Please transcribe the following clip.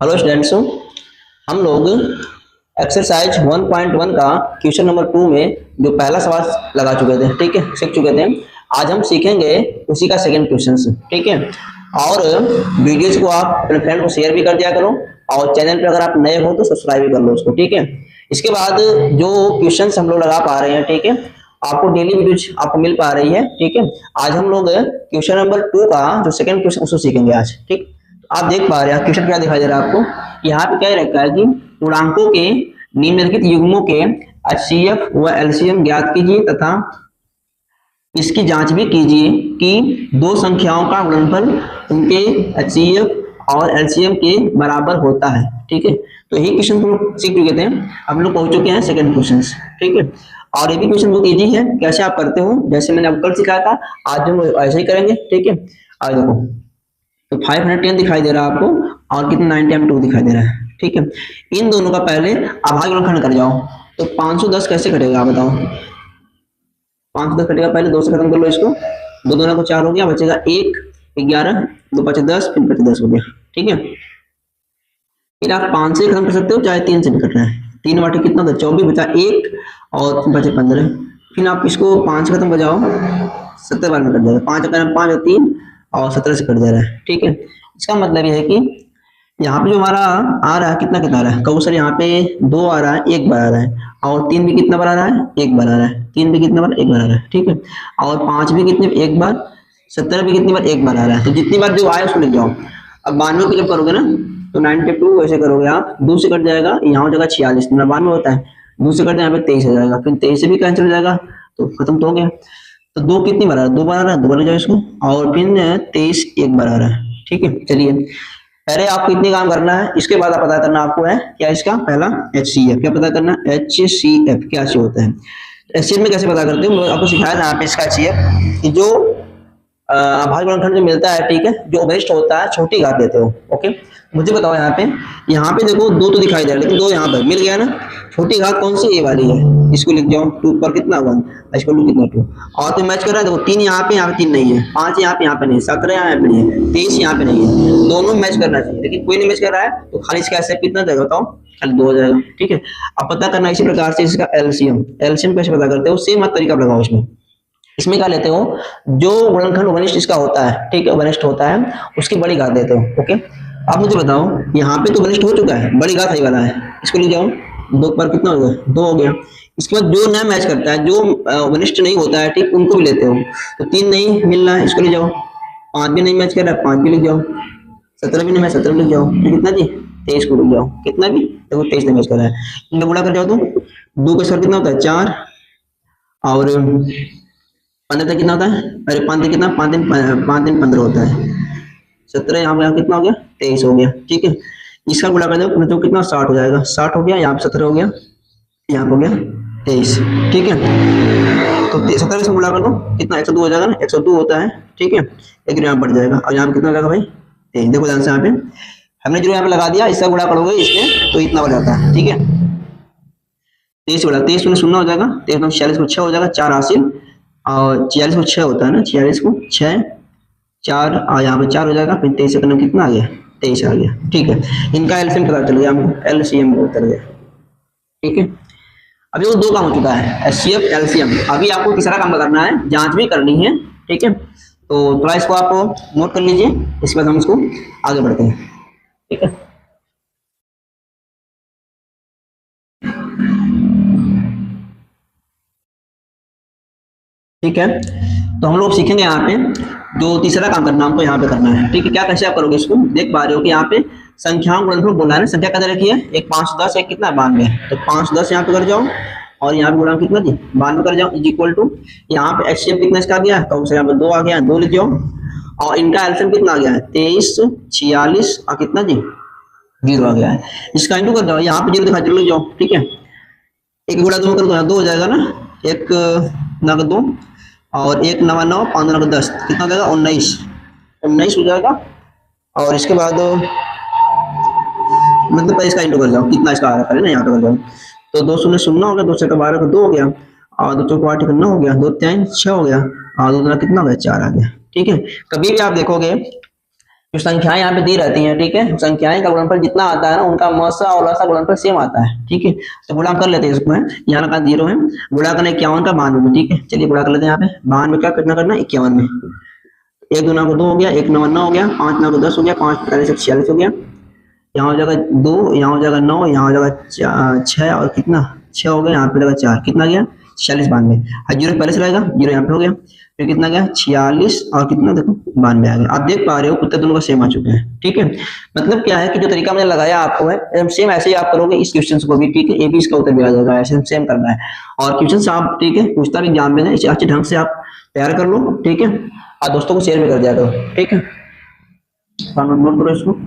Hello students, हम लोग exercise 1.1 का क्वेश्चन नंबर 2 में जो पहला सवाल लगा चुके थे, ठीक है, सीख चुके थे। आज हम सीखेंगे उसी का सेकंड क्वेश्चन, ठीक है। और वीडियोज को आप अपने फ्रेंड को शेयर भी कर दिया करो, और चैनल पर अगर आप नए हो तो सब्सक्राइब भी कर लो उसको, ठीक है। इसके बाद जो क्वेश्चन हम लोग लगा पा रहे हैं, ठीक है, आपको डेली वीडियोज आपको मिल पा रही है, ठीक है। आज हम लोग क्वेश्चन नंबर 2 का जो सेकंड क्वेश्चन उसको सीखेंगे आज, ठीक। आप देख पा रहे हैं क्वेश्चन क्या दिखाई दे रहा है आपको। यहाँ पे क्या रखा है कि पूर्णांकों के निम्नलिखित युग्मों के एचसीएफ व एलसीएम ज्ञात कीजिए तथा इसकी जांच भी कीजिए कि दो संख्याओं का गुणनफल उनके एचसीएफ और एलसीएम के बराबर होता है, ठीक है। तो यही क्वेश्चन हम लोग सीख चुके थे, हम लोग पहुंच चुके हैं सेकंड क्वेश्चन, ठीक है। और ये भी क्वेश्चन बहुत इजी है, कैसे आप करते हो जैसे मैंने आपको कल सिखाया था, आज हम ऐसे ही करेंगे, ठीक है। आज देखो तो 510 दिखाई दे रहा है आपको और कितना 90m2 दिखाई दे रहा है, ठीक है। इन दोनों का पहले अभाज्य गुणनखंड कर जाओ। तो 510 कैसे कटेगा आप बताओ। 510 कटेगा, पहले 2 से खत्म कर लो इसको, 2 दूना को 4 हो गया, बचेगा 1, 11, 2 5 10, फिर 5 10 हो गया, ठीक है। फिर आप 5 से खत्म कर सकते हो, चाहे 3 से भी कट रहा है। 3 बाटी कितना होता है 24, बचा 1 और बचे 15। फिर आप इसको 5 से खत्म बजाओ, 70 बार में कट जाएगा। 5 5 और 3 और 17 से कट जा रहा है, ठीक है। इसका मतलब यह है कि यहाँ पे जो हमारा आ रहा है कितना कितना आ रहा है, कौशल यहाँ पे 2 आ रहा है, 1 बार आ रहा है, और 3 भी कितना बार आ रहा है, 1 बार आ रहा है, 3 भी कितना बार 1 बार आ रहा है, ठीक है। और 5 भी कितने 1 बार, 17 भी कितनी बार 1 बार आ रहा है। तो जितनी बार जो आए उसको लिख जाओ। अब 92 को जब करोगे ना तो 92 वैसे करोगे आप, 2 से कट जाएगा, यहाँ हो जाएगा 46, 92 होता है, 2 से कट यहाँ पे 23 हो जाएगा, फिर 23 से भी कैंसिल हो जाएगा, तो खत्म तो हो गया। तो 2 कितनी बार आ रहा है, 2 बार आ रहा है, 2 बार ले जाओ इसको, और फिर 23 1 बार आ रहा है, ठीक है। चलिए पहले आपको इतने काम करना है, इसके बाद आप पता करना आपको है क्या, इसका पहला HCF क्या पता करना, HCF क्या होता है। HCF में कैसे पता करते हो, आपको सिखाया था यहाँ पे इसका HCF कि जो अभाज्य गुणनखंड जो मिलता है, ठीक है, जो अवशिष्ट होता है छोटी घात देते हो, ओके। मुझे बताओ यहाँ पे देखो 2 तो दिखाई दे रहा है, लेकिन 2 यहाँ पर मिल गया ना। छोटी घात कौन सी, ए वाली है, इसको लिख जाओ। 2 पर कितना 1, इसको कितना 2, और तो मैच कर रहा है। देखो 3 यहाँ पे 3 नहीं है, 5 यहाँ पे नहीं है, 17 यहाँ पे नहीं है, 23 यहाँ पे नहीं है, दोनों मैच करना चाहिए, लेकिन कोई नहीं मैच कर रहा है, तो खाली इसका ऐसे कितना जाएगा बताओ, खाली 2 हो जाएगा, ठीक है। अब पता करना इसी प्रकार से इसका एलसीएम कैसे पता करते हो, सेम तरीका लगाओ इसमें। इसमें क्या लेते हो, जो गुणनखंड वनिष्ठ इसका होता है, ठीक है, वनिष्ठ होता है, उसकी बड़ी घात देते हो, ओके। अब मुझे बताओ यहाँ पे तो वनिष्ठ हो चुका है, बड़ी घात ही वाला है, इसको ले जाओ। 2 पर कितना हो गया 2 हो गया। इसके बाद जो नया मैच करता है, जो वनिष्ठ नहीं होता है, ठीक, उनको भी लेते हो। तो 3 नहीं मिल रहा है, इसको ले जाओ। 5 भी नहीं मैच कर रहा है, 5 भी लिख जाओ। 17 भी नहीं मैच, 17 लिख जाओ। कितना जी 23 को लिख जाओ, कितना भी देखो 23 नहीं मैच कर रहा है, इनमें गुणा कर जाओ। तो 2 का स्क्वायर कितना होता है 4, और 15 तक कितना होता है, अरे 5 कितना 5 दिन 15 होता है। 17 यहाँ पे कितना हो गया 23 हो गया, ठीक है। इसका गुणा कर दो तो कितना 60 हो जाएगा, 60 हो गया, यहाँ पे 17 हो गया, यहाँ पे हो गया 23, ठीक है। तो 17 से गुणा कर दो कितना 102 हो जाएगा ना, 102 होता है, ठीक है। एक यहाँ बढ़ जाएगा, और यहाँ पे कितना लगा भाई 23। देखो ध्यान से यहाँ पे हमने जो यहाँ पे लगा दिया, इसका गुणा करोगे इसमें तो इतना बढ़ जाता है, ठीक है। 23 बढ़ा, 23 में 0 हो जाएगा, 23 में 46 को 6 हो जाएगा, 4 हासिल, और 46 को 6 होता है ना, 46 को 6 4, और यहाँ पे 4 हो जाएगा, फिर 23 का कितना आ गया 23 आ गया, ठीक है। इनका एलसीएम पता चल गया हमको, एलसीएम उतर गया, ठीक है। अभी वो 2 काम हो चुका है, एचसीएफ एलसीएम। अभी आपको तीसरा काम करना है, जांच भी करनी है, ठीक है। तो थोड़ा इसको आप नोट कर लीजिए, इसके बाद हम इसको आगे बढ़ते हैं, ठीक है। ठीक है, तो हम लोग सीखेंगे यहाँ पे जो तीसरा काम करना हमको यहाँ पे करना है, ठीक है। क्या कैसे आप करोगे इसको, देख पा रहे हो कि यहाँ पे संख्याओं गुणनफल बोला है ना, संख्या कैसे रखी है, एक 510 एक कितना 92, तो 510 यहाँ पे कर जाओ, और यहाँ पे गुणा कितना जी 92 कर जाओ, इज इक्वल टू यहाँ पे एचसीएफ कितना इसका आ गया, तो यहाँ पे 2 आ गया, 2 लिख जाओ, और इनका एलसीएम कितना आ गया है 23 46, और कितना जी 0 आ गया है। इसका इंटू कर जाओ, यहाँ पे 0 दिखा लिख जाओ, ठीक है। 1 गुणा 2 कर दो, 2 हो जाएगा ना, 1 9 2, और 1 9 9 5 9 10, कितना हो जाएगा 19 हो जाएगा। और इसके बाद मतलब इसका इंटू कर जाओ, कितना इसका आ रहा है ना, यहाँ पे कर जाओ। तो 2 0 0 हो गया, 2 6 12 को 2 हो गया, और 2 4 8 9 हो गया, 2 3 6 हो गया, और 2 कितना हो गया 4 आ गया, ठीक है। कभी भी आप देखोगे जो संख्याएं यहाँ पे दी रहती हैं, ठीक है, संख्याएं का गुणनफल जितना आता है ना उनका मसा और लसा गुणनफल सेम आता है, ठीक है। तो गुणा कर लेते हैं इसको, है यहाँ का 0 है, गुणा करना 51 का 92 में, ठीक है। चलिए गुणा कर लेते हैं यहाँ पे 92 क्या कितना करना है 51 में, 1 दूना को 2 हो गया, 1 9 9 हो गया, 5 9 को 10 हो गया, 5 45 46 हो गया, यहाँ हो जाएगा 2, यहाँ हो जाएगा 9, यहाँ हो जाएगा 6 और कितना 6 हो गया, यहाँ पे लगा 4, कितना गया 46 92, जीरो पहले से रहेगा, जीरो यहाँ पे हो गया, फिर कितना गया 46 और कितना देखो 92 आ गया। आप देख पा रहे हो उत्तर दोनों का सेम आ चुके हैं, ठीक है। मतलब क्या है कि जो तरीका मैंने लगाया आपको है सेम ऐसे ही आप करोगे इस क्वेश्चन को भी, ठीक है। ए बी इसका उत्तर भी आ जाएगा, ऐसे सेम करना है। और क्वेश्चन आप, ठीक है, पूछता भी एग्जाम में इसे अच्छे ढंग से आप तैयार कर लो, ठीक है। और दोस्तों को शेयर भी कर दिया करो, ठीक है। नोट करो इसको।